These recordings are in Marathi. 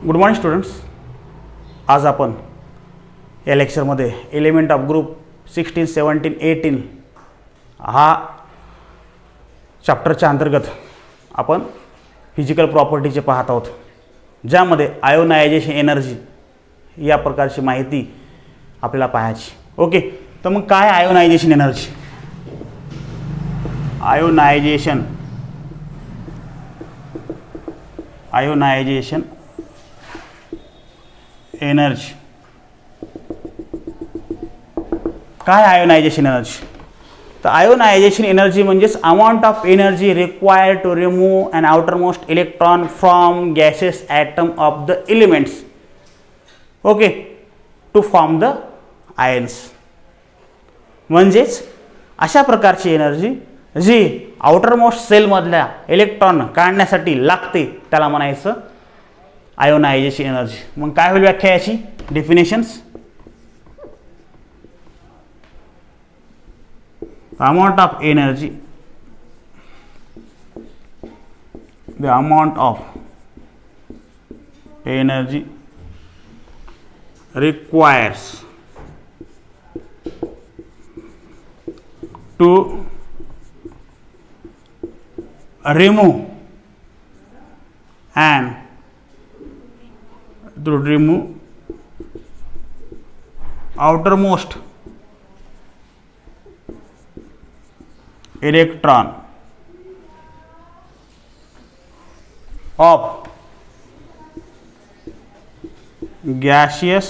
Good morning students. आज आपण या लेक्चरमध्ये एलिमेंट ऑफ ग्रुप 16, 17, 18 हा चॅप्टरच्या अंतर्गत आपण फिजिकल प्रॉपर्टीचे पाहत आहोत, ज्यामध्ये आयोनायझेशन एनर्जी या प्रकारची माहिती आपल्याला पाहायची. ओके, तर मग काय आयोनायझेशन एनर्जी? आयोनायझेशन एनर्जी काय? आयोनायझेशन एनर्जी तर आयोनायझेशन एनर्जी म्हणजेच amount of energy required to remove an outermost electron from gaseous atom of the elements, okay, to form the ions. म्हणजेच अशा प्रकारची एनर्जी जी आउटर मोस्ट सेलमधल्या इलेक्ट्रॉन काढण्यासाठी लागते त्याला म्हणायचं आयोनायझेशन एनर्जी. मग काय होईल व्याख्या याची? Definitions. amount of energy, the amount of energy requires to remove outermost electron of gaseous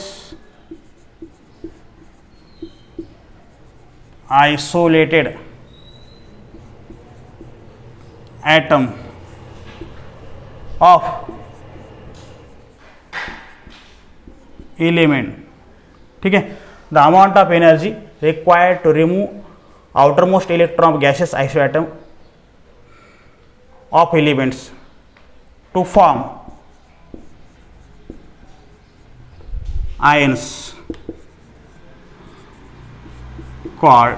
isolated atom of element. ठीक है. The amount of energy required to remove outermost electron of gaseous isolated atom of elements to form ions called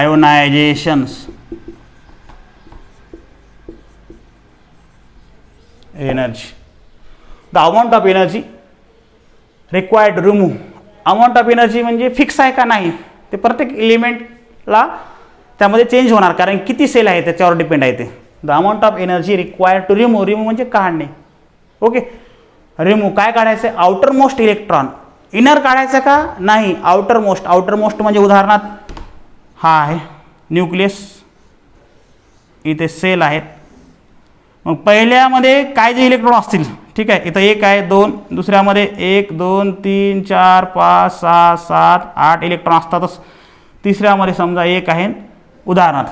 ionizations energy. The amount of energy required to remove, amount of energy म्हणजे फिक्स आहे का नाही ते प्रत्येक एलिमेंटला त्यामध्ये चेंज होणार, कारण किती सेल आहे त्याच्यावर डिपेंड आहे ते. The amount of energy required to remove म्हणजे काढणे. ओके, रिमूव्ह काय काढायचं आहे? Outer most electron. इनर काढायचं का? नाही, आउटर मोस्ट म्हणजे उदाहरणार्थ हा आहे न्यूक्लियस, इथे सेल आहेत. मग पहिल्यामध्ये काय जे इलेक्ट्रॉन असतील, ठीक आहे, इथं 1 आहे, 2, दुसऱ्यामध्ये 1, 2, 3, 4, 5, 6, 7, 8 इलेक्ट्रॉन असतातच. तिसऱ्यामध्ये समजा 1 आहे उदाहरणार्थ.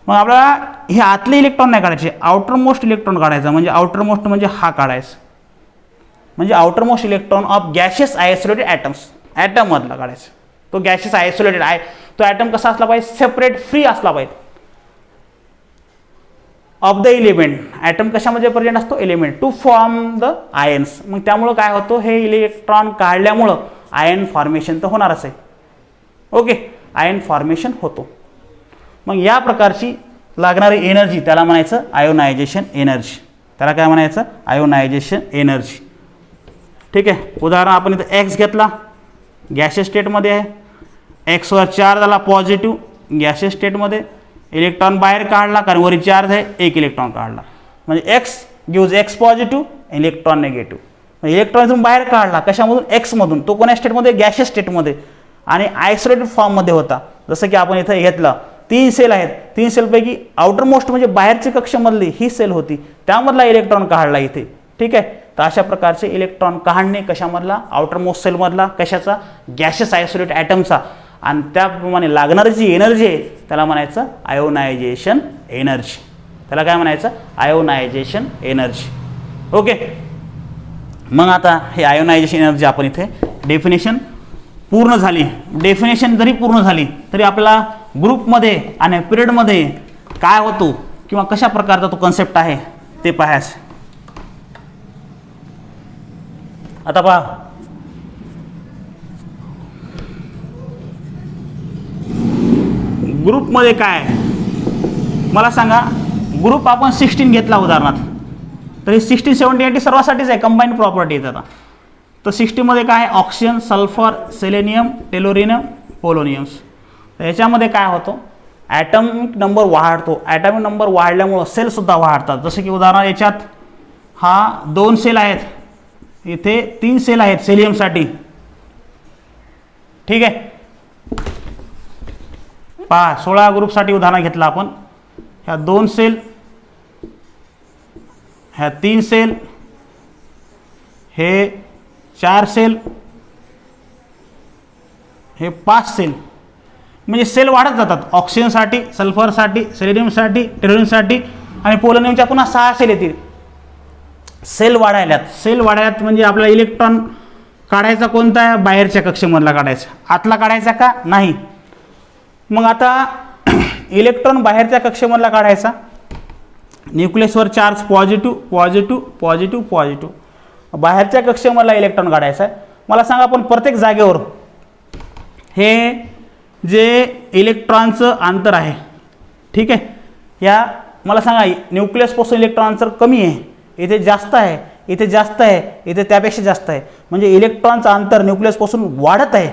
मग आपल्याला हे आतले इलेक्ट्रॉन नाही काढायचे, आउटर मोस्ट इलेक्ट्रॉन काढायचा. म्हणजे आउटर मोस्ट म्हणजे हा काढायचा, म्हणजे outermost electron of gaseous isolated atoms, ॲटममधला काढायचा. तो गॅशियस आयसोलेटेड आहे, तो ॲटम कसा असला पाहिजे? सेपरेट, फ्री असला पाहिजे ऑफ द एलिमेंट. ॲटम कशामध्ये प्रेझेंट असतो? Element. To form the ions. मग त्यामुळं काय होतं? हे इलेक्ट्रॉन काढल्यामुळं आयन फॉर्मेशन तर होणारच आहे. ओके, आयन फॉर्मेशन होतो. मग या प्रकारची लागणारी एनर्जी त्याला म्हणायचं आयोनायझेशन एनर्जी. त्याला काय म्हणायचं? Ionization energy. ठीक आहे. उदाहरण आपण इथं एक्स घेतला, गॅशियस स्टेटमध्ये आहे. एक्सवर चार्ज झाला पॉझिटिव्ह गॅशियस स्टेटमध्ये, इलेक्ट्रॉन बाहेर काढला कारण वरी चार्ज आहे, 1 इलेक्ट्रॉन काढला. म्हणजे x gives x positive, electron negative. म्हणजे इलेक्ट्रॉन इथून बाहेर काढला कशामधून? एक्समधून. तो कोण्या स्टेटमध्ये? गॅशियस स्टेटमध्ये आणि आयसोलेटेड फॉर्ममध्ये होता. जसं की आपण इथं घेतलं 3 सेल आहेत, 3 सेलपैकी आउटर मोस्ट म्हणजे बाहेरची कक्षामधली ही सेल होती, त्यामधला इलेक्ट्रॉन काढला इथे. ठीक आहे. तर अशा प्रकारचे इलेक्ट्रॉन काढणे कशामधला? आउटर मोस्ट सेलमधला. कशाचा? गॅशियस आयसोलेटेड ॲटमचा. आणि त्याप्रमाणे लागणारी जी एनर्जी आहे त्याला म्हणायचं आयोनायझेशन एनर्जी. त्याला काय म्हणायचं? Ionization energy. ओके, मग आता हे आयोनायझेशन एनर्जी आपण इथे डेफिनेशन पूर्ण झाली. डेफिनेशन जरी पूर्ण झाली तरी आपल्याला ग्रुपमध्ये आणि पिरियडमध्ये काय होतो किंवा कशा प्रकारचा तो कन्सेप्ट आहे ते पाहायचं. आता पहा, ग्रुपमध्ये काय मला सांगा. ग्रुप आपण 16 घेतला उदाहरणार्थ, तर हे 16, 17, 18 सर्वासाठीच आहे, कंबाईंड प्रॉपर्टी आहेत. आता तर 60मध्ये काय आहे, ऑक्सिजन, सल्फर, सेलेनियम, टेलोरियम, पोलोनियम्स. तर याच्यामध्ये काय होतं, ॲटॉमिक नंबर वाढतो. ॲटॉमिक नंबर वाढल्यामुळं सेलसुद्धा वाढतात. जसं की उदाहरण याच्यात हा 2 सेल आहेत, इथे 3 सेल आहेत सेलियमसाठी. ठीक आहे, पहा 16 ग्रुपसाठी उदाहरण घेतलं आपण. ह्या 2 सेल, ह्या 3 सेल, हे 4 सेल, हे 5 सेल. म्हणजे सेल वाढत जातात. ऑक्सिजनसाठी, सल्फरसाठी, सेलेनियमसाठी, टेलोरियमसाठी आणि पोलोनियमच्या पुन्हा 6 सेल येतील. सेल वाढायल्यात. सेल वाढायल्यात म्हणजे आपल्याला इलेक्ट्रॉन काढायचा कोणता आहे, बाहेरच्या कक्षेमधला काढायचा, आतला काढायचा का नाही. मग आता इलेक्ट्रॉन बाहेरच्या कक्षेमधला काढायचा, न्यूक्लियसवर charge positive positive positive positive, बाहेरच्या कक्षेमधला इलेक्ट्रॉन काढायचा आहे. मला सांगा आपण प्रत्येक जागेवर हे जे इलेक्ट्रॉनचं अंतर आहे, ठीक आहे, या मला सांगा न्यूक्लियसपासून इलेक्ट्रॉन अंतर कमी आहे, इथे जास्त आहे, इथे जास्त आहे, इथे त्यापेक्षा जास्त आहे. म्हणजे इलेक्ट्रॉनचं अंतर न्यूक्लियसपासून वाढत आहे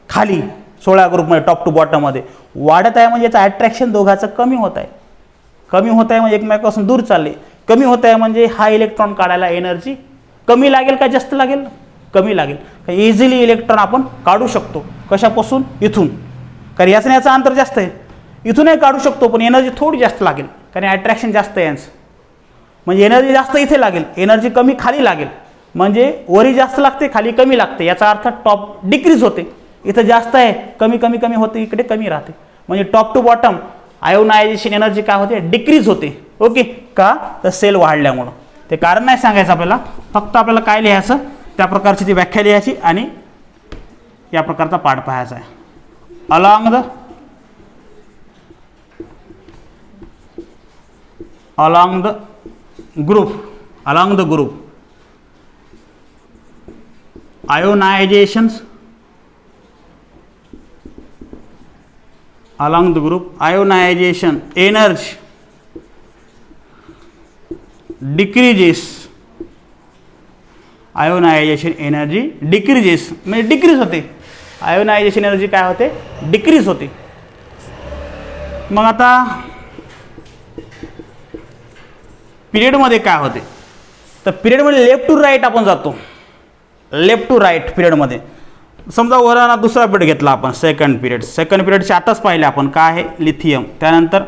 खाली 16 ग्रुपमध्ये, टॉप टू बॉटममध्ये वाढत आहे. म्हणजे याचं अट्रॅक्शन दोघांचं कमी होत आहे. कमी होत आहे म्हणजे एकमेकापासून दूर चालले. कमी होत आहे म्हणजे हा इलेक्ट्रॉन काढायला एनर्जी कमी लागेल का जास्त लागेल, कमी लागेल. इझिली इलेक्ट्रॉन आपण काढू शकतो. कशापासून, इथून, कारण याचं याचं अंतर जास्त आहे. इथूनही काढू शकतो पण एनर्जी थोडी जास्त लागेल, कारण अट्रॅक्शन जास्त आहे यांचं. म्हणजे एनर्जी जास्त इथे लागेल, एनर्जी कमी खाली लागेल. म्हणजे वरी जास्त लागते, खाली कमी लागते. याचा अर्थ टॉप डिक्रीज होते. इथं जास्त आहे, कमी कमी कमी होते, इकडे कमी राहते. म्हणजे top to bottom ionization energy काय होते, डिक्रीज होते. ओके, का तर सेल वाढल्यामुळं. ते कारण नाही सांगायचं आपल्याला, फक्त आपल्याला काय लिहायचं, त्या प्रकारची ती व्याख्या लिहायची आणि या प्रकारचा पाठ पाहायचा आहे. Along the group ionizations, along the group ionization energy decreases. Ionization energy decreases म्हणजे डिक्रीज होते. आयोनायझेशन एनर्जी काय होते, डिक्रीज होते. मग आता पिरियडमध्ये काय होते, तर पिरियडमध्ये लेफ्ट टू राईट आपण जातो. लेफ्ट टू राईट पिरियडमध्ये समजा वराना दुसरा पिरियड घेतला आपण, सेकंड पिरियडचे आताच पाहिले आपण, काय आहे, लिथियम, त्यानंतर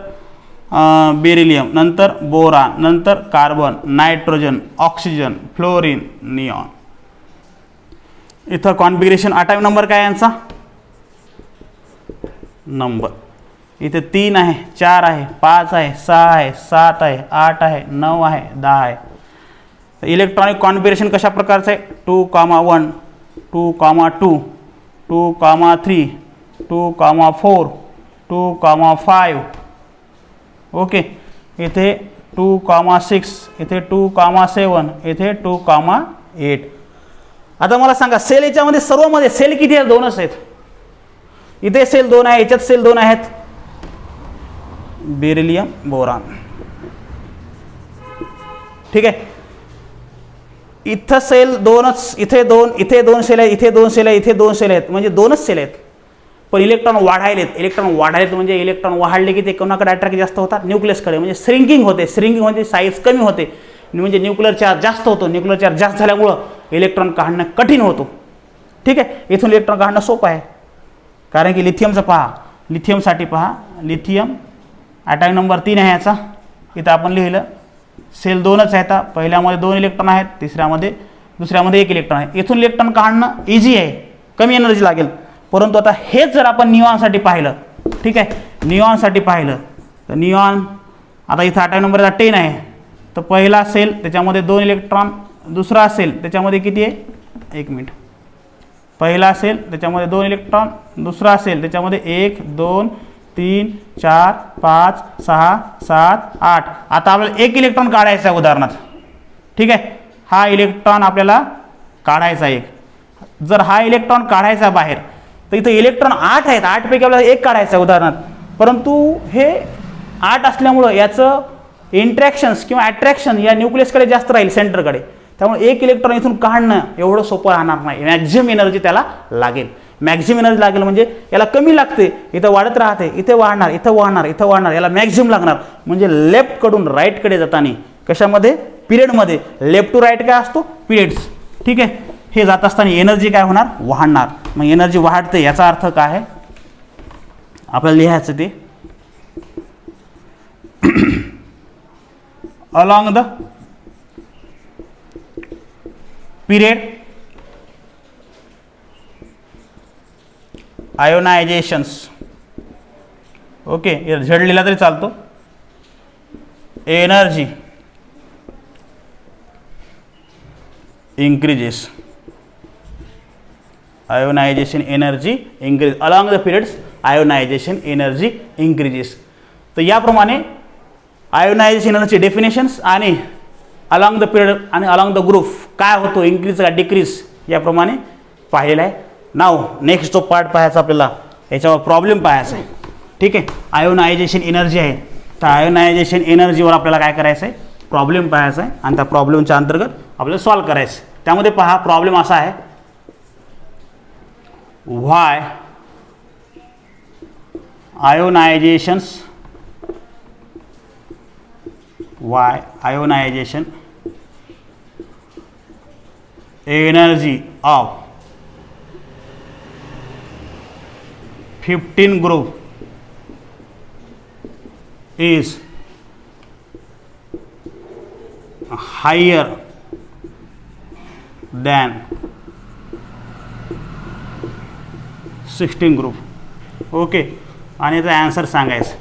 बेरिलियम, नंतर बोरान, नंतर carbon, nitrogen, oxygen, fluorine, neon. इथं कॉन्फिगरेशन ॲटॉमिक नंबर काय यांचा, नंबर इथे 3 आहे, 4 आहे, 5 आहे, 6 आहे, 7 आहे, 8 आहे, 9 आहे, 10 आहे. इलेक्ट्रॉनिक कॉन्फिगरेशन कशा प्रकारचं आहे, 2,1, 2,2, 2,3, 2,4, 2,5. ओके, इथे 2,6, इथे 2,7, इथे 2,8. आता मला सांगा सेल याच्यामध्ये सर्वमध्ये सेल किती आहेत, 2च आहेत. इथे सेल 2 आहे, याच्यात सेल 2 आहेत, बेरिलियम, बोरान. ठीक आहे, इथं सेल 2च, इथे 2, इथे 2 सेल आहेत, इथे 2 सेल आहेत, इथे 2 सेल आहेत, म्हणजे 2च सेल आहेत. पण इलेक्ट्रॉन वाढायलेत म्हणजे इलेक्ट्रॉन वाढले की ते कोणाकडे अट्रॅक्ट जास्त होतात, न्यूक्लियसकडे. म्हणजे श्रिंकिंग होते, श्रिंकिंग म्हणजे साईज कमी होते, म्हणजे न्यूक्लिअर चार्ज जास्त होतो. न्यूक्लिअर चार्ज जास्त झाल्यामुळं इलेक्ट्रॉन काढणं कठीण होतो. ठीक आहे, इथून इलेक्ट्रॉन काढणं सोपं आहे, कारण की लिथियमचं पहा, लिथियमसाठी पहा, लिथियम ॲटॉमिक नंबर 3 आहे याचा. इथं आपण लिहिलं सेल 2च आहेत, पहिल्यामध्ये 2 इलेक्ट्रॉन आहेत, दुसऱ्यामध्ये 1 इलेक्ट्रॉन आहे. इथून इलेक्ट्रॉन काढणं इझी आहे, कमी एनर्जी लागेल. परंतु आता हेच जर आपण निऑनसाठी पाहिलं, ठीक आहे, निऑनसाठी पाहिलं तर निऑन आता इथं ॲटॉमिक नंबर 10 आहे. तर पहिला सेल त्याच्यामध्ये 2 इलेक्ट्रॉन, दुसरा सेल त्याच्यामध्ये किती आहे, 1 मिनिट, पहिला सेल त्याच्यामध्ये 2 इलेक्ट्रॉन, दुसरा सेल त्याच्यामध्ये 1, 2, 3, 4, 5, 6, 7, 8. आता आपल्याला 1 इलेक्ट्रॉन काढायचा आहे उदाहरणार्थ. ठीक आहे, हा इलेक्ट्रॉन आपल्याला काढायचा 1. जर हा इलेक्ट्रॉन काढायचा बाहेर, तर इथं इलेक्ट्रॉन 8 आहेत, 8 पैकी आपल्याला 1 काढायचं आहे उदाहरणार्थ. परंतु हे 8 असल्यामुळं याचं इंट्रॅक्शन्स किंवा अट्रॅक्शन या न्यूक्लियसकडे जास्त राहील, सेंटरकडे. त्यामुळे एक इलेक्ट्रॉन इथून काढणं एवढं सोपं राहणार नाही. मॅक्झिमम एनर्जी त्याला लागेल. मॅक्झिमम एनर्जी लागेल म्हणजे याला कमी लागते, इथं वाढत राहते, इथे वाढणार, इथं वाढणार, इथं वाढणार, याला मॅक्झिमम लागणार. म्हणजे लेफ्टकडून राईटकडे जाताना कशामध्ये, पिरियडमध्ये, लेफ्ट टू राईट काय असतो, पिरियड्स. ठीक आहे. हे जात असताना एनर्जी काय होणार, वाढणार. मग एनर्जी वाढते याचा अर्थ काय आहे आपल्याला लिहायचं ते along the period ionizations. Okay, Z लिहिला तरी चालतो. Energy increases, ionization energy increase along the periods, ionization energy increases. तर याप्रमाणे आयोनायझेशन एनर्जी डेफिनेशन्स आणि अलॉंग द पिरियड आणि अलॉंग द ग्रुप काय होतो, इन्क्रीज का डिक्रीज, याप्रमाणे पाहिलेलं आहे. नाव नेक्स्ट जो पार्ट पाहायचा आपल्याला, याच्यावर प्रॉब्लेम पाहायचा आहे. ठीक आहे. आयोनायझेशन एनर्जी आहे, तर आयोनायझेशन एनर्जीवर आपल्याला काय करायचं आहे, प्रॉब्लेम पाहायचा आहे आणि त्या प्रॉब्लेमच्या अंतर्गत आपल्याला सॉल्व्ह करायचं. त्यामध्ये पहा प्रॉब्लेम असा आहे, व्हाय आयोनायझेशन्स, why ionization energy of 15 group is higher than 16 group. Okay, आणि याचा आन्सर सांगायचं.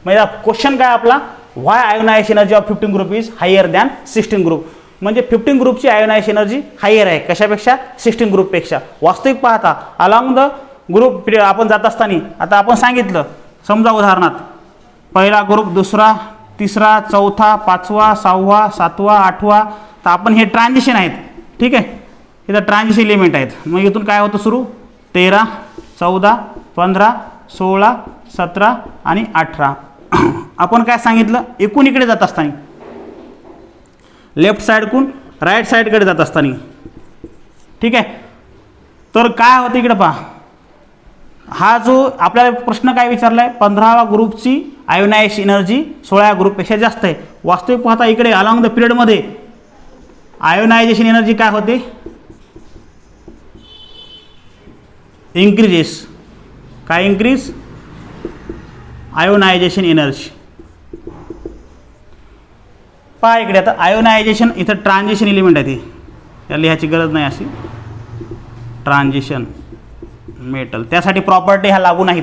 म्हणजे क्वेश्चन काय आपला, why ionization energy of 15 group is higher than 16 group. म्हणजे 15 ग्रुपची आयोनायझेशन एनर्जी हायर आहे कशापेक्षा, 16 ग्रुपपेक्षा. वास्तविक पाहता अलॉंग द ग्रुप आपण जात असताना, आता आपण सांगितलं समजा उदाहरणार्थ पहिला ग्रुप, दुसरा, तिसरा, चौथा, पाचवा, सहावा, सातवा, आठवा, तर आपण हे ट्रान्झिशन आहेत. ठीक आहे, इथं ट्रान्झिशन एलिमेंट आहेत. मग इथून काय होतं सुरू, 13, 14, 15, 16, 17 आणि 18. आपण काय सांगितलं, एकूण इकडे जात असताना, लेफ्ट साईडकडून राईट साईडकडे जात असताना. ठीक आहे, तर काय होतं इकडे पहा, हा जो आपल्याला प्रश्न काय विचारला आहे, 15व्या ग्रुपची आयोनायझेशन एनर्जी 16व्या ग्रुपपेक्षा जास्त आहे. वास्तविक पाहता इकडे अलॉंग द पिरियडमध्ये आयोनायझेशन एनर्जी काय होते, इंक्रीजेस. काय इंक्रीज, आयोनायझेशन एनर्जी. पहा इकडे आता आयोनायझेशन, इथं ट्रान्झिशन एलिमेंट आहे, ती त्याला लिहायची गरज नाही अशी. ट्रान्झिशन मेटल, त्यासाठी प्रॉपर्टी ह्या लागू नाहीत.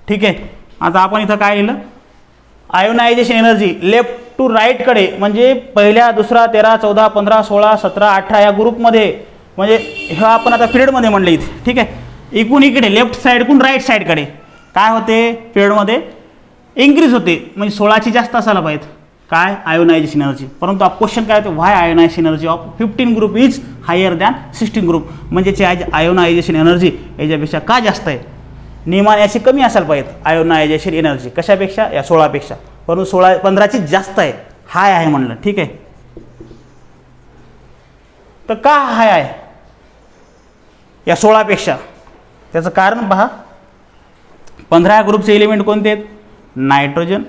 ठीक आहे, आता आपण इथं काय लिहिलं, आयोनायझेशन एनर्जी लेफ्ट टू राईटकडे, म्हणजे पहिल्या, दुसरा, 13, 14, 15, 16, 17, 18 या ग्रुपमध्ये, म्हणजे हे आपण आता पिरियडमध्ये म्हणलं इथे. ठीक आहे, एकूण इकडे लेफ्ट साईडकडून राईट साईडकडे काय होते, पिरियडमध्ये इन्क्रीज होते, म्हणजे 16ची जास्त असायला पाहिजे काय, आयोनायझेशन एनर्जी. परंतु क्वेश्चन काय होते, why ionization energy of 15 group is higher than 16 group. म्हणजे आयोनायझेशन एनर्जी याच्यापेक्षा का जास्त आहे, नियमाने याची कमी असायला पाहिजे आयोनायझेशन एनर्जी कशापेक्षा, या 16पेक्षा. परंतु 15ची जास्त आहे, हाय आहे म्हणलं. ठीक आहे, तर का हाय आहे या 16पेक्षा, त्याचं कारण पहा. 15 ग्रुपचे एलिमेंट कोणते आहेत, नायट्रोजन.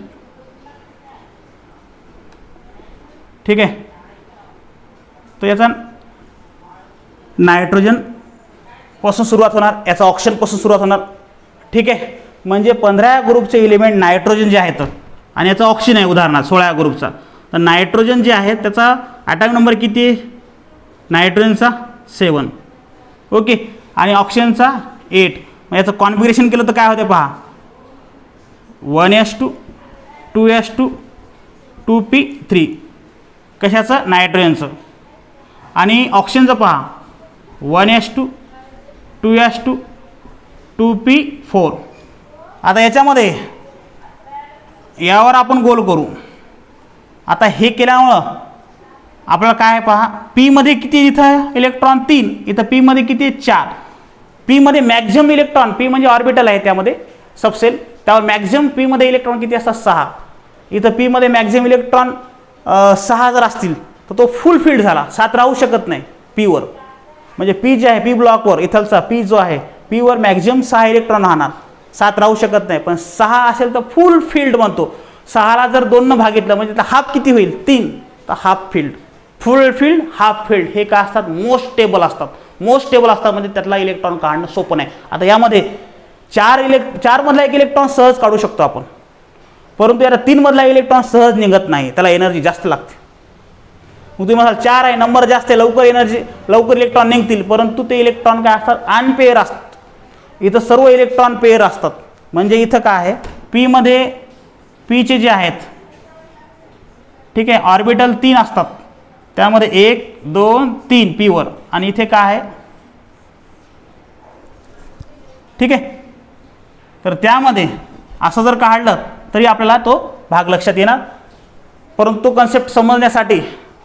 ठीक आहे, तर याचा नायट्रोजन पासून सुरुवात होणार, याचा ऑक्सिजन पासून सुरुवात होणार. ठीक आहे, म्हणजे 15 ग्रुपचे एलिमेंट नायट्रोजन जे आहेत आणि याचा ऑक्सिजन आहे उदाहरणार्थ 16 ग्रुपचा. तर नायट्रोजन जे आहे त्याचा ॲटॉमिक नंबर किती आहे, नायट्रोजनचा 7. ओके, आणि ऑक्सिजनचा 8. मग याचं कॉन्फिगरेशन केलं तर काय होते पहा, 1s2 2s2 2p3 कशाचं, नायट्रोजनचं. आणि ऑक्सिजनचं पहा 1s2 2s2 2p4. आता याच्यामध्ये यावर आपण गोल करू. आता हे केल्यामुळं आपल्याला काय पहा, पीमध्ये किती, इथं इलेक्ट्रॉन 3, इथं पीमध्ये किती 4. पीमध्ये मॅक्झिमम इलेक्ट्रॉन, पी म्हणजे ऑर्बिटल आहे त्यामध्ये सबसेल, त्यावर मॅक्झिमम पीमध्ये इलेक्ट्रॉन किती असतात 6. इथं पी मध्ये मॅक्झिमम इलेक्ट्रॉन 6 जर असतील तर तो फुल फिल्ड झाला, 7 राहू शकत नाही पीवर. म्हणजे पी जे आहे, पी ब्लॉकवर इथलचा पी जो आहे, पीवर मॅक्झिमम 6 इलेक्ट्रॉन राहणार, 7 राहू शकत नाही. पण 6 असेल तर फुल फिल्ड म्हणतो. 6ला जर 2 न भागितलं म्हणजे त्याला हाफ किती होईल, 3. तर हाफ फिल्ड, फुल फिल्ड, हाफ फिल्ड हे काय असतात, मोस्ट स्टेबल असतात. मोस्ट स्टेबल असतात म्हणजे त्यातला इलेक्ट्रॉन काढणं सोपं नाही. आता यामध्ये 4 मधला एक इलेक्ट्रॉन सहज काढू शकतो आपण, परंतु याला 3 मधला इलेक्ट्रॉन सहज निघत नाही, त्याला एनर्जी जास्त लागते. मग तुम्ही म्हणाल 4 आहे, नंबर जास्त आहे, लवकर इलेक्ट्रॉन निघतील, परंतु ते इलेक्ट्रॉन काय असतात, अनपेअर असतात. इथं सर्व इलेक्ट्रॉन पेअर असतात. म्हणजे इथं काय आहे, पी मध्ये पीचे जे आहेत, ठीक आहे, ऑर्बिटल 3 असतात, त्यामध्ये 1 2 3 पीवर, आणि इथे काय आहे, ठीक आहे. तर त्यामध्ये असं जर काढलं तरी आपल्याला तो भाग लक्षात येणार, परंतु तो कन्सेप्ट समजण्यासाठी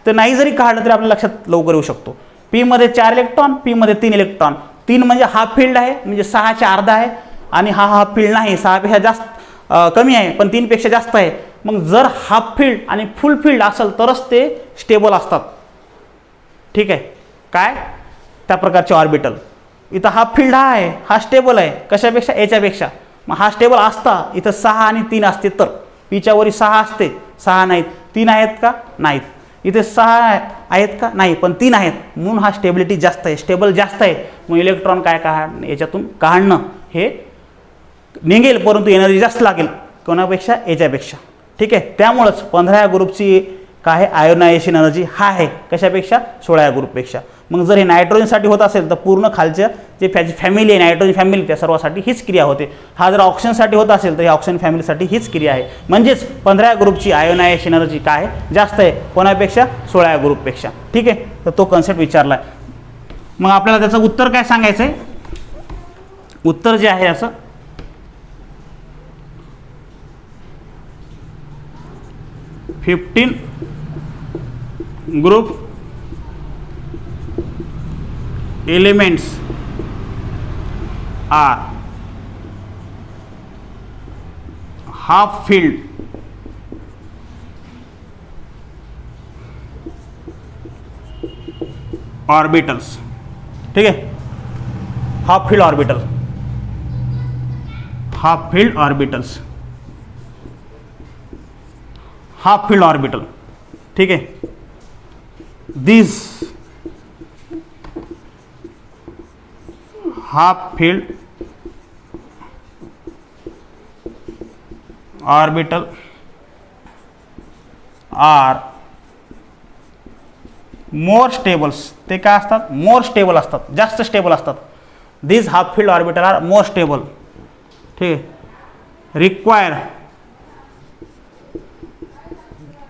तर नाही जरी काढलं तरी आपल्याला लक्षात लवकर येऊ शकतो. पी मध्ये 4 इलेक्ट्रॉन, पी मध्ये 3 इलेक्ट्रॉन. 3 म्हणजे हाफ फील्ड आहे, म्हणजे 6च्या अर्धा आहे, आणि हा हाफ फील्ड नाही, 6पेक्षा जास्त कमी आहे, पण 3 पेक्षा जास्त आहे. मग जर हाफ फील्ड आणि फुल फील्ड असेल तरच ते स्टेबल असतात, ठीक आहे. काय, त्या प्रकारचे ऑर्बिटल. इथं हाफ फील्ड हा आहे, हा स्टेबल आहे, कशापेक्षा, याच्यापेक्षा. मग हा स्टेबल असता इथं 6 आणि 3 असते तर, पीच्या वरी 6 असते, 6 नाहीत, 3 आहेत का, नाहीत. इथे 6 आहेत का, नाही, पण 3 आहेत, म्हणून हा स्टेबिलिटी जास्त आहे, स्टेबल जास्त आहे. मग इलेक्ट्रॉन काय याच्यातून काढणं हे निघेल, परंतु एनर्जी जास्त लागेल कोणापेक्षा, याच्यापेक्षा, ठीक आहे. त्यामुळंच 15 ग्रुपची काय आहे, आयोनायझेशन एनर्जी हा आहे, कशापेक्षा, 16 ग्रुपपेक्षा. मग जर हे नायट्रोजनसाठी होत असेल तर पूर्ण खालच्या जे फॅमिली आहे, नायट्रोजन फॅमिली, त्या सर्वासाठी हीच क्रिया होते. हा जर ऑक्सिजनसाठी होत असेल तर या ऑक्सिजन फॅमिलीसाठी हीच क्रिया आहे. म्हणजेच 15 ग्रुपची आयोनायझेशन एनर्जी काय आहे, जास्त आहे, कोणापेक्षा, 16 ग्रुपपेक्षा, ठीक आहे. तर तो कन्सेप्ट विचारला आहे. मग आपल्याला त्याचं उत्तर काय सांगायचं आहे, उत्तर जे आहे असं, fifteen group elements are half filled orbitals, ठीक है, half filled orbital, half field orbitals, half filled orbital, ठीक है. दिस half filled orbital are more stables, ते काय असतात, मोर स्टेबल असतात, जास्त स्टेबल असतात. This half filled orbital are more stable, ठीक आहे. Require,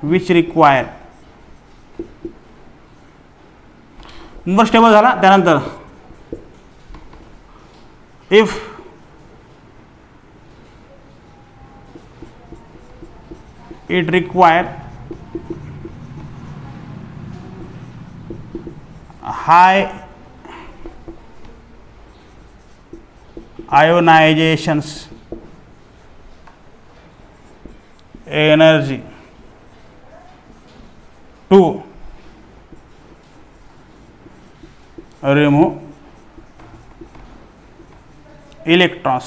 which require, more stable झाला. त्यानंतर if it require high ionizations energy to remove electrons.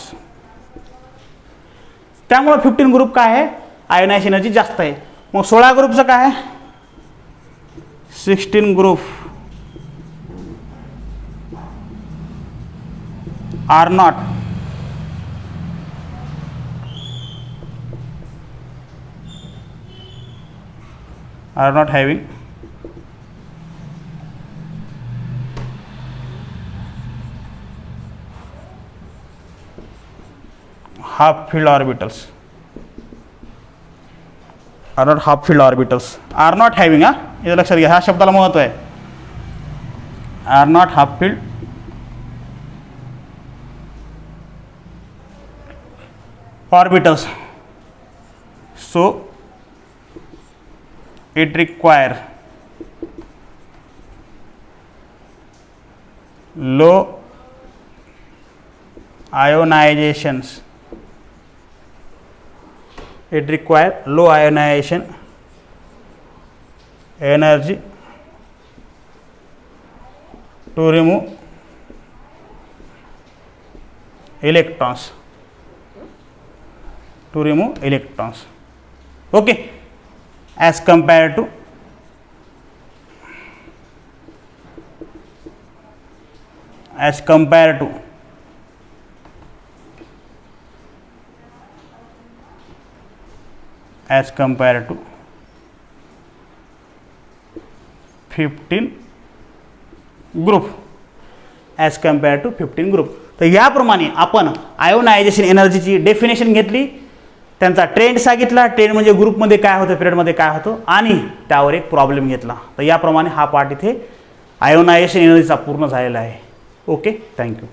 त्यामुळे 15 ग्रुप काय आहे, आयोनायझेशन एनर्जी जास्त आहे. मग 16 ग्रुपचं काय आहे, 16 group are not having half filled orbitals, are not half filled orbitals, are not having, हे लक्षात घ्या, ह्या शब्दाला महत्व आहे. are not half filled orbitals, so it require low ionizations it require low ionization energy to remove electrons, okay, as compared to as compared to 15 group, as compare to 15 group. तर याप्रमाणे आपण आयोनायझेशन एनर्जीची डेफिनेशन घेतली, त्यांचा ट्रेंड सांगितला, ट्रेंड म्हणजे ग्रुपमध्ये काय होतं, पिरियडमध्ये काय होतं, आणि त्यावर एक प्रॉब्लेम घेतला. तर याप्रमाणे हा पार्ट इथे आयोनायझेशन एनर्जीचा पूर्ण झालेला आहे. Okay, thank you.